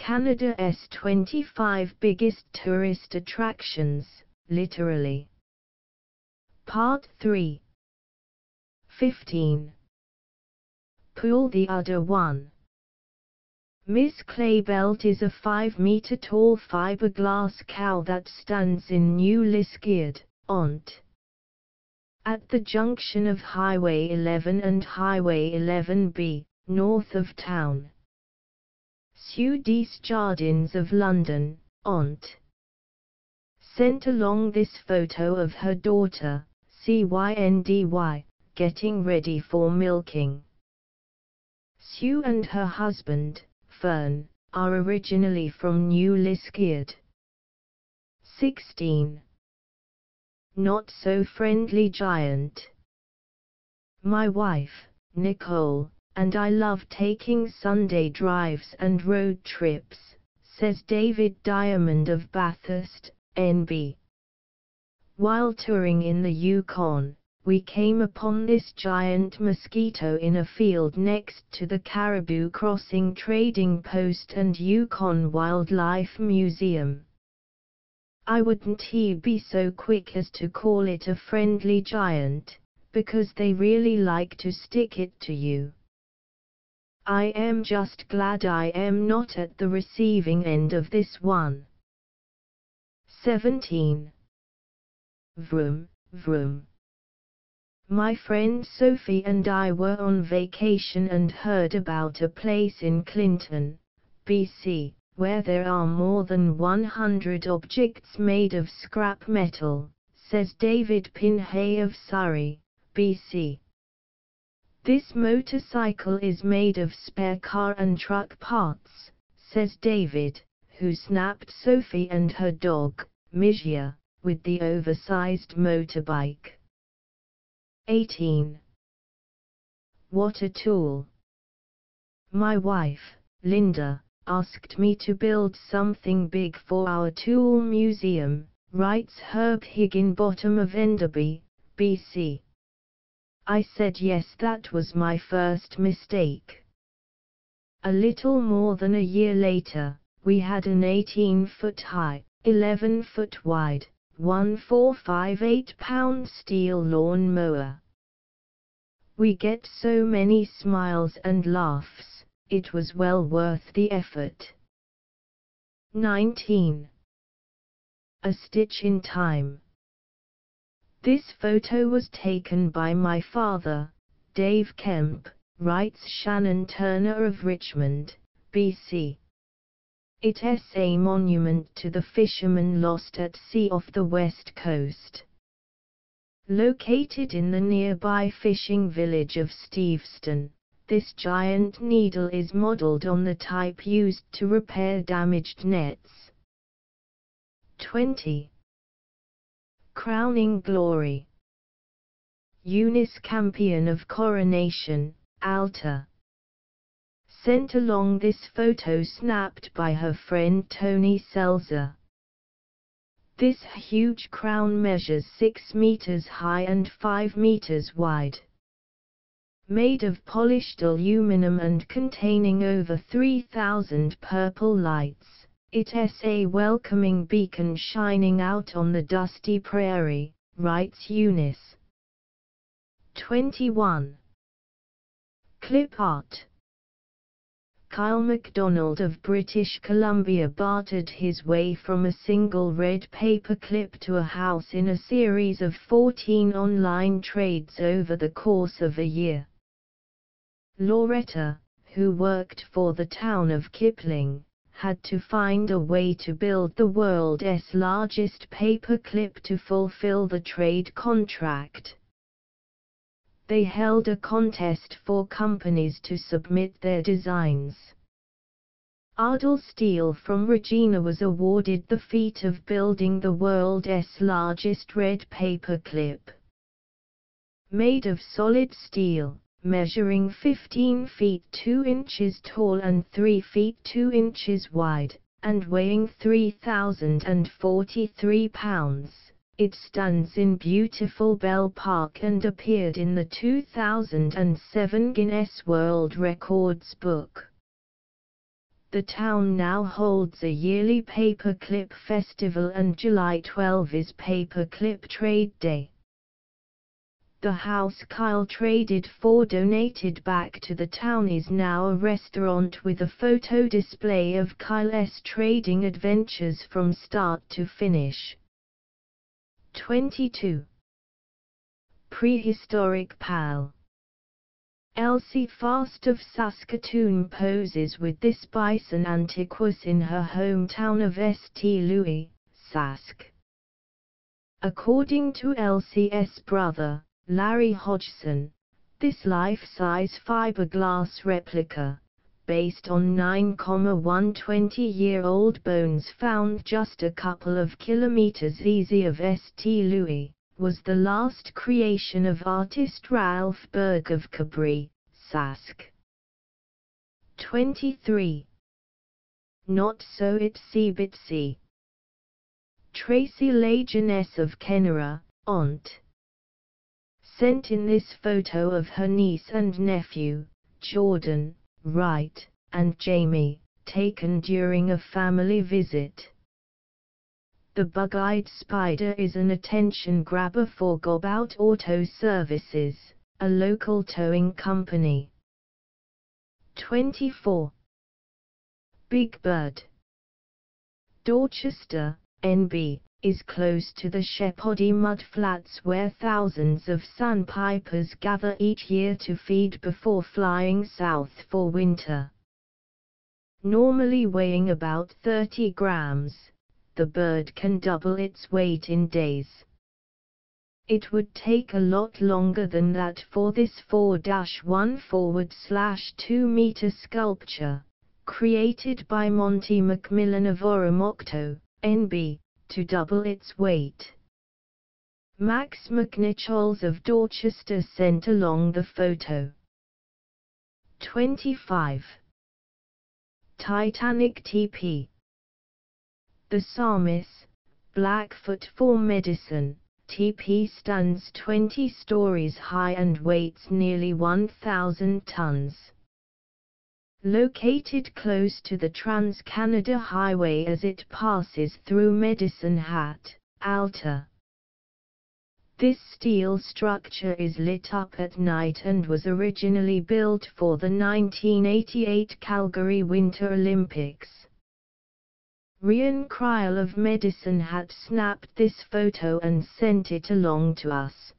Canada's 25 biggest tourist attractions, literally. Part 3. 15. Pool. The other one. Miss Claybelt is a 5-meter-tall fiberglass cow that stands in New Liskeard, Ont. At the junction of Highway 11 and Highway 11B, north of town. Sue Dees Jardins of London, Ont. Sent along this photo of her daughter, Cyndy, getting ready for milking. Sue and her husband, Fern, are originally from New Liskeard. 16. Not so friendly giant. My wife, Nicole, and I love taking Sunday drives and road trips, says David Diamond of Bathurst, NB. While touring in the Yukon, we came upon this giant mosquito in a field next to the Caribou Crossing Trading Post and Yukon Wildlife Museum. I wouldn't be so quick as to call it a friendly giant, because they really like to stick it to you. I am just glad I am not at the receiving end of this one. 17. Vroom, vroom. My friend Sophie and I were on vacation and heard about a place in Clinton, BC, where there are more than 100 objects made of scrap metal, says David Pinhay of Surrey, BC. This motorcycle is made of spare car and truck parts, says David, who snapped Sophie and her dog, Mijia, with the oversized motorbike. 18. What a tool. My wife, Linda, asked me to build something big for our tool museum, writes Herb Higginbottom of Enderby, BC. I said yes. That was my first mistake. A little more than a year later, we had an 18-foot high, 11-foot wide, 1,458-pound steel lawn mower. We get so many smiles and laughs, it was well worth the effort. 19. A Stitch in Time. This photo was taken by my father, Dave Kemp, writes Shannon Turner of Richmond, BC. It is a monument to the fishermen lost at sea off the west coast. Located in the nearby fishing village of Steveston, this giant needle is modeled on the type used to repair damaged nets. 20. Crowning Glory. Eunice Campion of Coronation, Alta. Sent along this photo snapped by her friend Tony Selzer. This huge crown measures 6 meters high and 5 meters wide. Made of polished aluminum and containing over 3,000 purple lights, it is a welcoming beacon shining out on the dusty prairie, writes Eunice. 21. Clipart. Kyle MacDonald of British Columbia bartered his way from a single red paper clip to a house in a series of 14 online trades over the course of a year. Loretta, who worked for the town of Kipling, had to find a way to build the world's largest paper clip to fulfill the trade contract. They held a contest for companies to submit their designs. Ardell Steele from Regina was awarded the feat of building the world's largest red paper clip. Made of solid steel, measuring 15 feet 2 inches tall and 3 feet 2 inches wide, and weighing 3,043 pounds. It stands in beautiful Bell Park and appeared in the 2007 Guinness World Records book. The town now holds a yearly paperclip festival and July 12 is Paperclip Trade Day. The house Kyle traded for donated back to the town is now a restaurant with a photo display of Kyle's trading adventures from start to finish. 22. Prehistoric Pal. Elsie Fast of Saskatoon poses with this bison antiquus in her hometown of St. Louis, Sask. According to Elsie's brother, Larry Hodgson, this life-size fiberglass replica, based on 9,120-year-old bones found just a couple of kilometers east of St. Louis, was the last creation of artist Ralph Berg of Cabri, Sask. 23. Not So Itsybitsy. Tracy Lajeunesse of Kenora, Ont. Sent in this photo of her niece and nephew, Jordan, Wright, and Jamie, taken during a family visit. The bug-eyed spider is an attention grabber for Gobout Auto Services, a local towing company. 24. Big Bird. Dorchester, NB, is close to the Shepody mudflats where thousands of sandpipers gather each year to feed before flying south for winter. Normally weighing about 30 grams, the bird can double its weight in days. It would take a lot longer than that for this 4-1/2 meter sculpture, created by Monty Macmillan of Oromocto, NB, to double its weight. Max McNichols of Dorchester sent along the photo. 25. Titanic TP. The Samis, Blackfoot for medicine, TP stands 20 stories high and weighs nearly 1,000 tons. Located close to the Trans-Canada Highway as it passes through Medicine Hat, Alta. This steel structure is lit up at night and was originally built for the 1988 Calgary Winter Olympics. Ryan Cryle of Medicine Hat snapped this photo and sent it along to us.